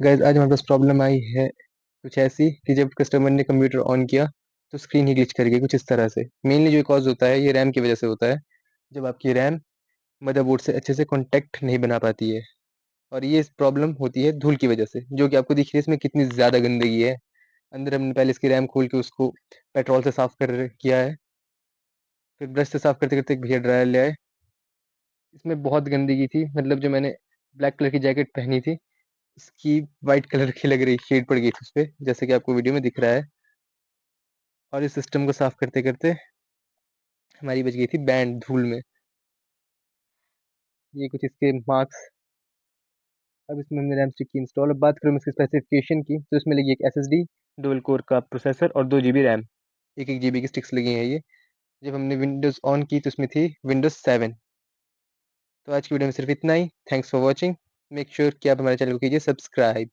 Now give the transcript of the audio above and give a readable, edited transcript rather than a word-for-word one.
Guys आज हमारे पास problem आई है कुछ ऐसी कि जब कस्टमर ने कंप्यूटर ऑन किया तो स्क्रीन ही ग्लिच कर गई कुछ इस तरह से। मेनली जो कॉज होता है ये रैम की वजह से होता है। जब आपकी रैम मदरबोर्ड से अच्छे से कांटेक्ट नहीं बना पाती है। और ये प्रॉब्लम होती है धूल की वजह से, जो कि आपको दिख रही है इसमें कितनी ज़्यादा गंदगी है। अंदर हमने पहले इसकी रैम खोल के उसको पेट्रोल से साफ कर किया है। फिर ब्रश से साफ करते करते एक भैया ड्रायर ले आए। इसमें बहुत गंदगी थी, मतलब जो मैंने ब्लैक कलर की जैकेट पहनी थी इसकी वाइट कलर की लग रही शेड पड़ गई थी उस पे, जैसे कि आपको वीडियो में दिख रहा है। और इस सिस्टम को साफ करते करते हमारी बच गई थी बैंड धूल में। ये कुछ इसके मार्क्स। अब इसमें हमने रैम स्टिक की इंस्टॉल। अब बात करूँ इसकी स्पेसिफिकेशन की, तो इसमें लगी एक एसएसडी, डुअल कोर का प्रोसेसर और 2 GB रैम। एक एक GB की स्टिक्स लगी हैं ये। जब हमने विंडोज़ ऑन की तो इसमें थी विंडोज़ 7। तो आज की वीडियो में सिर्फ इतना ही। Thanks for watching. Make sure कि आप हमारे चैनल को कीजिए सब्सक्राइब।